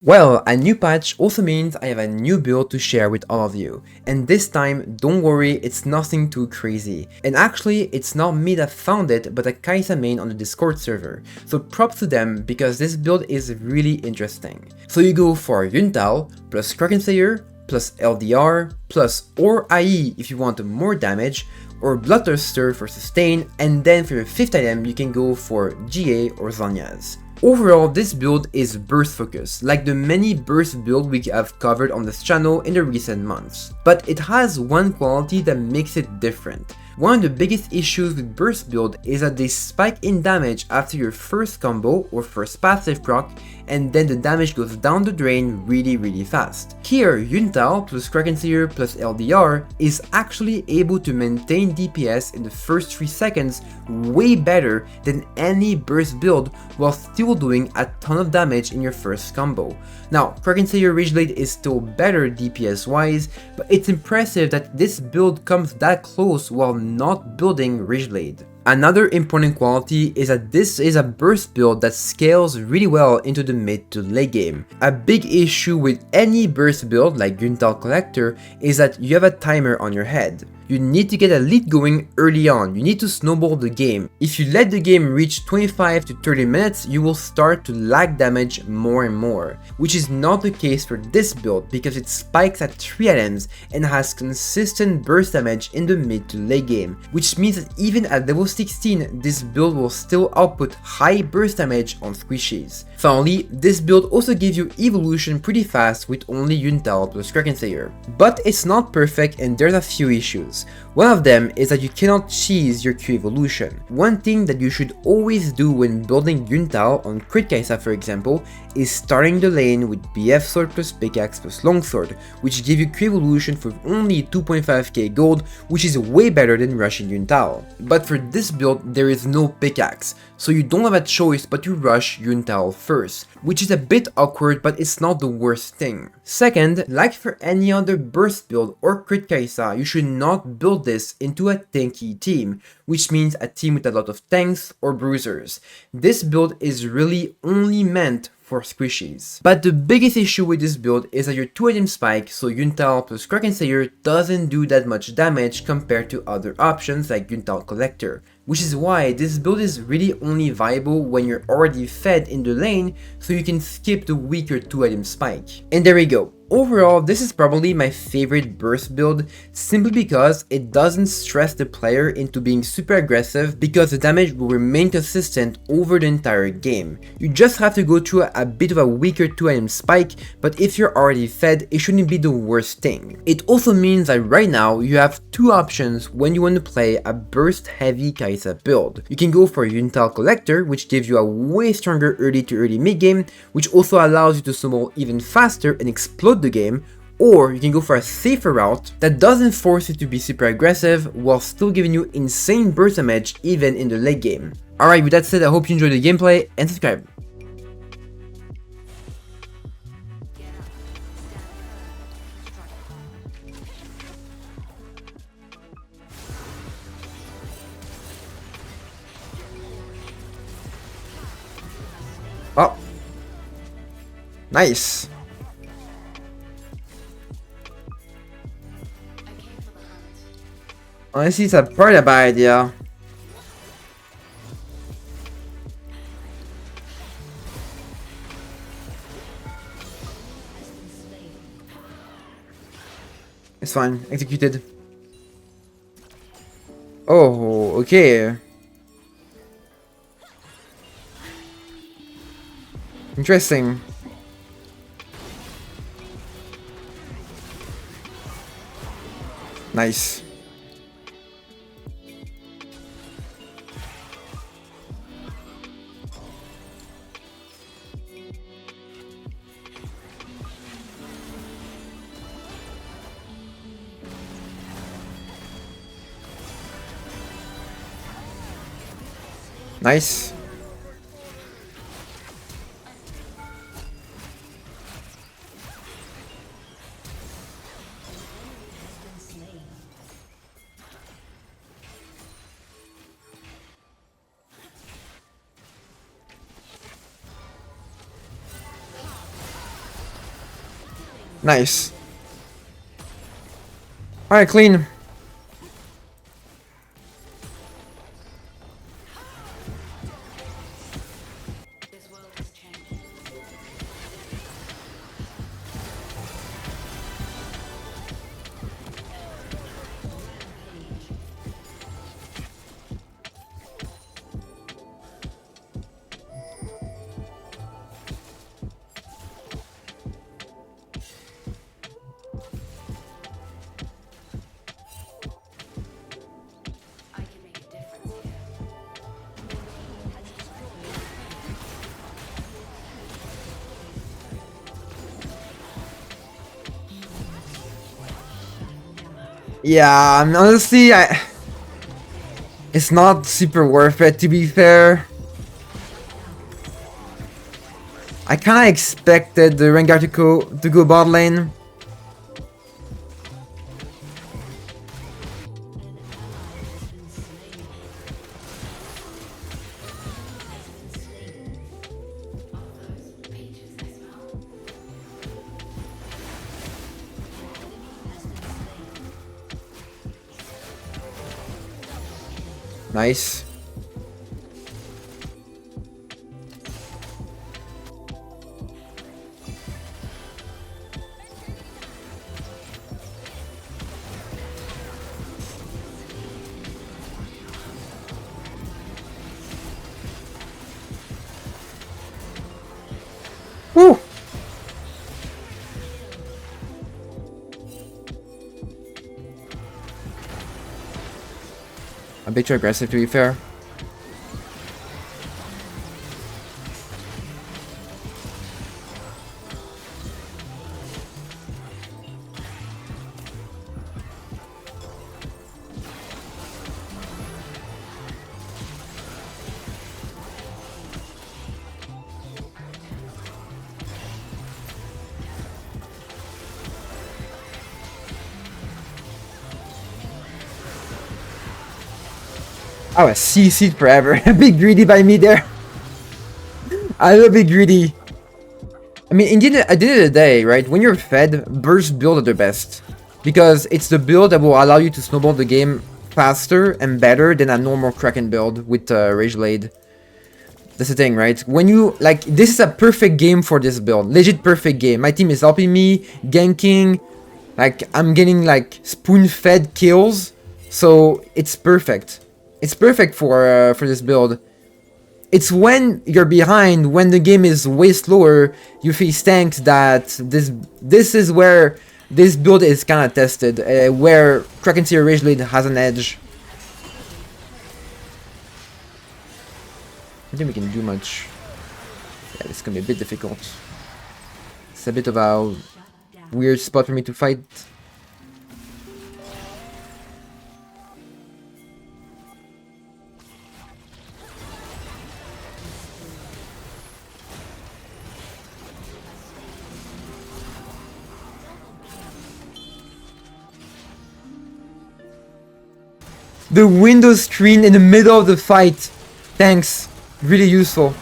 Well, a new patch also means I have a new build to share with all of you, and this time, don't worry, it's nothing too crazy. And actually, it's not me that found it, but a Kaisa main on the Discord server, so props to them because this build is really interesting. So you go for Yuntal, plus Kraken Slayer, plus LDR, plus or IE if you want more damage, or Bloodthirster for sustain, and then for your 5th item you can go for GA or Zanyas. Overall, this build is burst focused, like the many burst builds we have covered on this channel in the recent months. But it has one quality that makes it different. One of the biggest issues with burst build is that they spike in damage after your first combo or first passive proc, and then the damage goes down the drain really fast. Here, Yuntal plus Kraken Slayer plus LDR is actually able to maintain DPS in the first 3 seconds way better than any burst build while still doing a ton of damage in your first combo. Now, Kraken Slayer Rage Blade is still better DPS wise, but it's impressive that this build comes that close while not building Rage Blade. Another important quality is that this is a burst build that scales really well into the mid to late game. A big issue with any burst build like Yuntal Collector is that you have a timer on your head. You need to get a lead going early on, you need to snowball the game. If you let the game reach 25 to 30 minutes, you will start to lag damage more and more, which is not the case for this build because it spikes at 3 items and has consistent burst damage in the mid to late game, which means that even at level 16, this build will still output high burst damage on squishies. Finally, this build also gives you evolution pretty fast with only Yuntal plus Kraken Slayer. But it's not perfect and there's a few issues. One of them is that you cannot cheese your Q evolution. One thing that you should always do when building Yuntal on Crit Kaisa for example is starting the lane with BF Sword plus Pickaxe plus Longsword, which give you Q evolution for only 2.5k gold, which is way better than rushing Yuntal. But for this build there is no pickaxe, so you don't have a choice but to rush Yuntal first, which is a bit awkward but it's not the worst thing. Second, like for any other burst build or Crit Kaisa, you should not build this into a tanky team, which means a team with a lot of tanks or bruisers. This build is really only meant for squishies. But the biggest issue with this build is that your 2 item spike, so Yuntal plus Kraken Slayer, doesn't do that much damage compared to other options like Yuntal Collector, which is why this build is really only viable when you're already fed in the lane, so you can skip the weaker 2 item spike. And there we go. Overall, this is probably my favorite burst build simply because it doesn't stress the player into being super aggressive because the damage will remain consistent over the entire game. You just have to go through a bit of a weaker 2 item spike, but if you're already fed, it shouldn't be the worst thing. It also means that right now you have 2 options when you want to play a burst heavy Kaisa build. You can go for Yuntal Collector, which gives you a way stronger early to early mid game, which also allows you to snowball even faster and explode the game, or you can go for a safer route that doesn't force you to be super aggressive while still giving you insane burst damage even in the late game. Alright, with that said, I hope you enjoyed the gameplay and subscribe. Oh, nice. Honestly, it's a pretty bad idea. It's fine, executed. Oh, okay. Interesting. Nice. Nice. Nice. Alright, clean. Yeah, honestly, it's not super worth it, to be fair. I kinda expected the Rengar to go bot lane. Nice. Woo! A bit too aggressive, to be fair. I was CC'd forever. A bit greedy by me there. I will be greedy. I mean, indeed, at the end of the day, right, when you're fed, burst build are the best. Because it's the build that will allow you to snowball the game faster and better than a normal Kraken build with Rage Blade. That's the thing, right? When you, like, this is a perfect game for this build. Legit perfect game. My team is helping me, ganking. Like, I'm getting, like, spoon-fed kills. So, it's perfect. It's perfect for this build. It's when you're behind, when the game is way slower, you face tanks that this is where this build is kind of tested, where Kraken Seer Rage Blade has an edge. I don't think we can do much. Yeah, this is gonna be a bit difficult. It's a bit of a weird spot for me to fight. The window screen in the middle of the fight. Thanks. Really useful.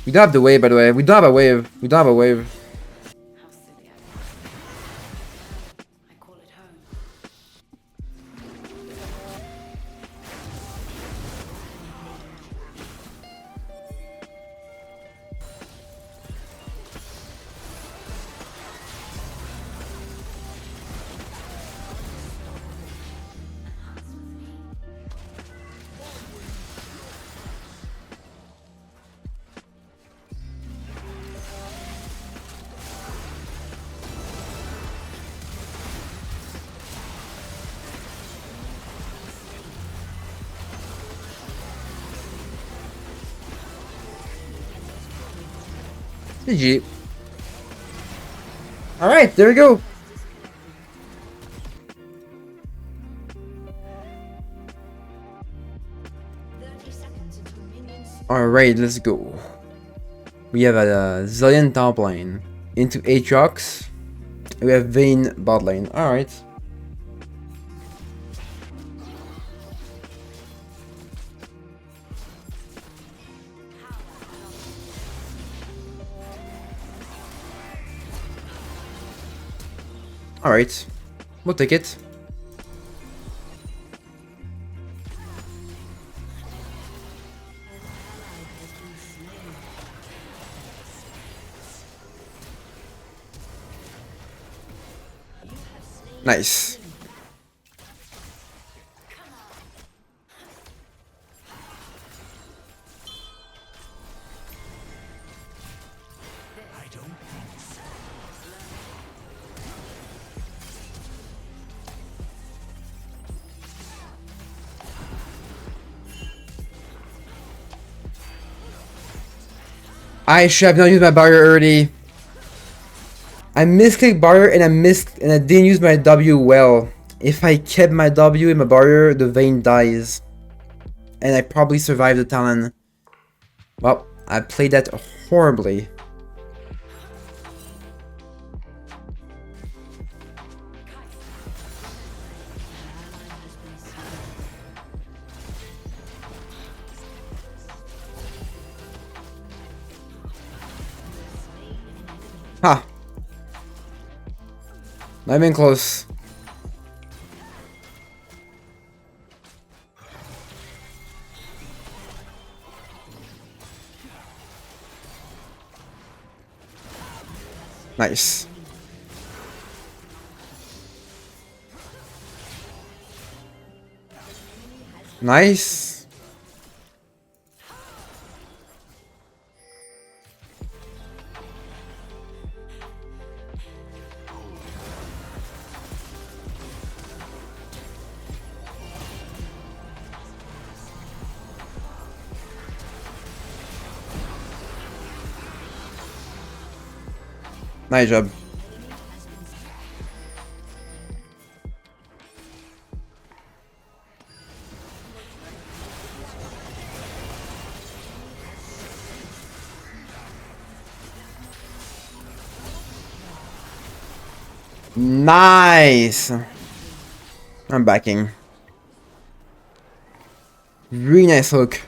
We don't have the wave, by the way. We don't have a wave. We don't have a wave. GG. Alright, there we go. Alright, let's go. We have a Zillion top lane into Aatrox. We have Vayne bot lane. Alright. Alright. We'll take it. Nice. I should have not used my barrier early. I misclicked barrier and I didn't use my W well. If I kept my W in my barrier, the Vayne dies. And I probably survived the Talon. Well, I played that horribly. Ha! Not even close. Nice. Nice. Nice job. Nice. I'm backing. Really nice hook.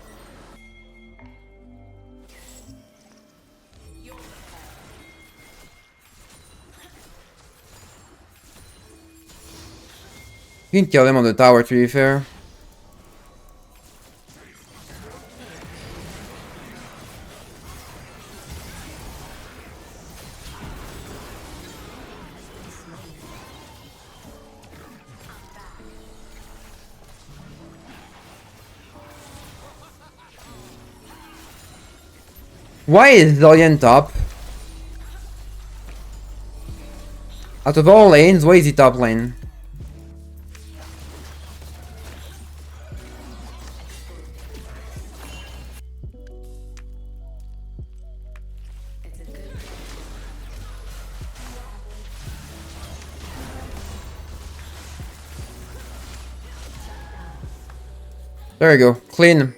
You can kill them on the tower, to be fair. Why is Zillion top? Out of all lanes, why is he top lane? There we go, clean.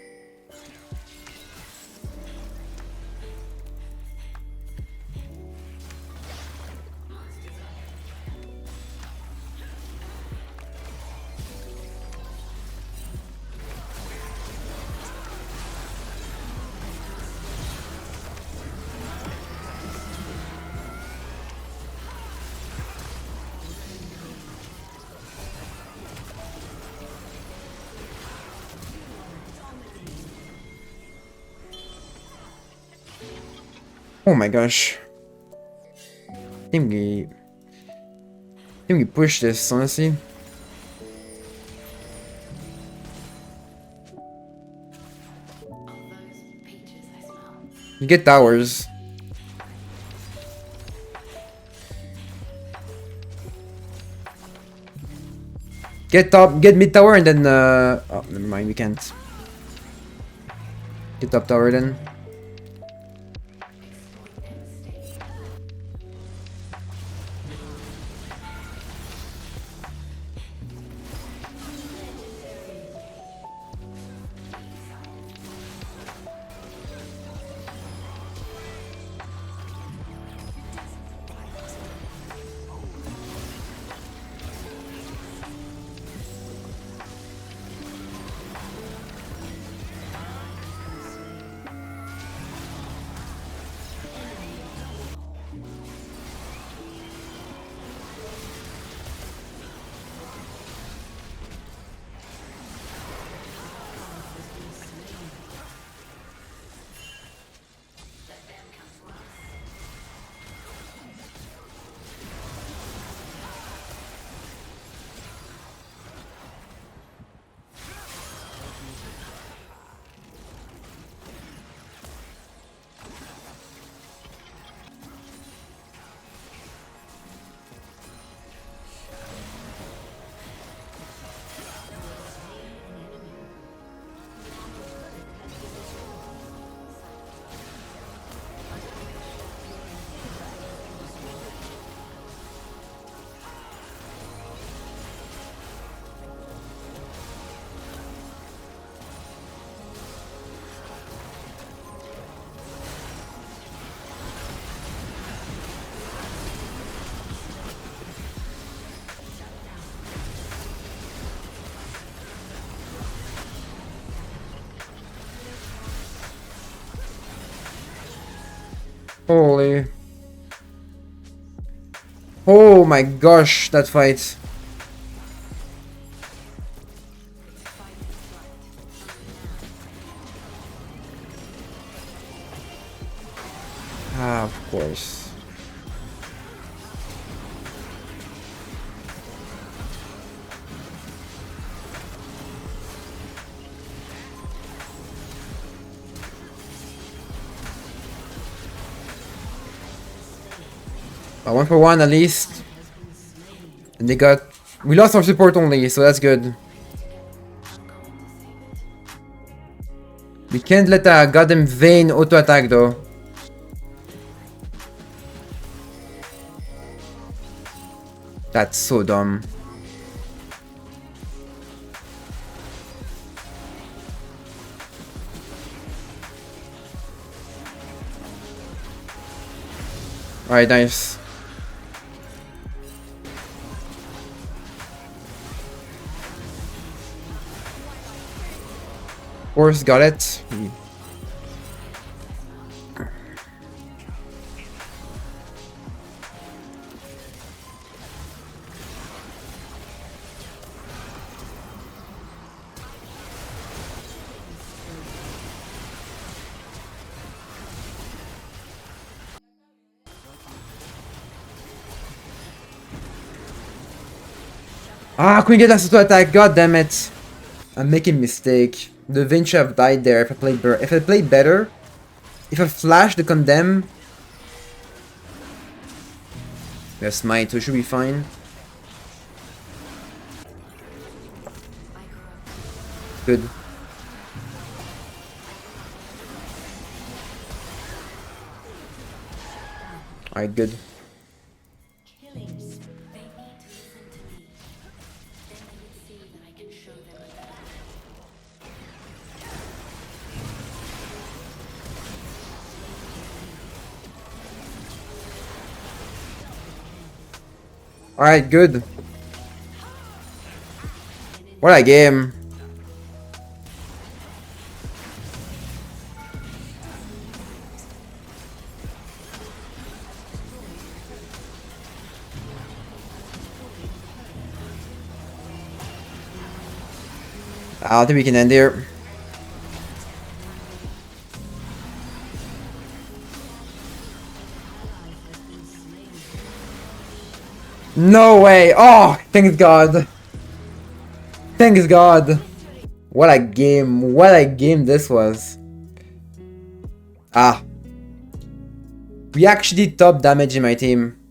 Oh my gosh. I think we push this, honestly. You get towers. Get top, get mid tower and then oh, never mind, we can't. Get top tower then. Holy. Oh my gosh, that fight. Ah, of course. One for one at least. And they got... We lost our support only, so that's good. We can't let a goddamn Vayne auto-attack though. That's so dumb. Alright, nice. Of course, got it. Ah, couldn't get that auto attack. God damn it! I'm making a mistake. The Vayne should have died there if I played better. If I flash the condemn. We have smite, so it should be fine. Good. Alright, good. Alright, good. What a game. I don't think we can end here. No way! Oh, thank God! Thank God! What a game! What a game this was! Ah. We actually did top damage in my team.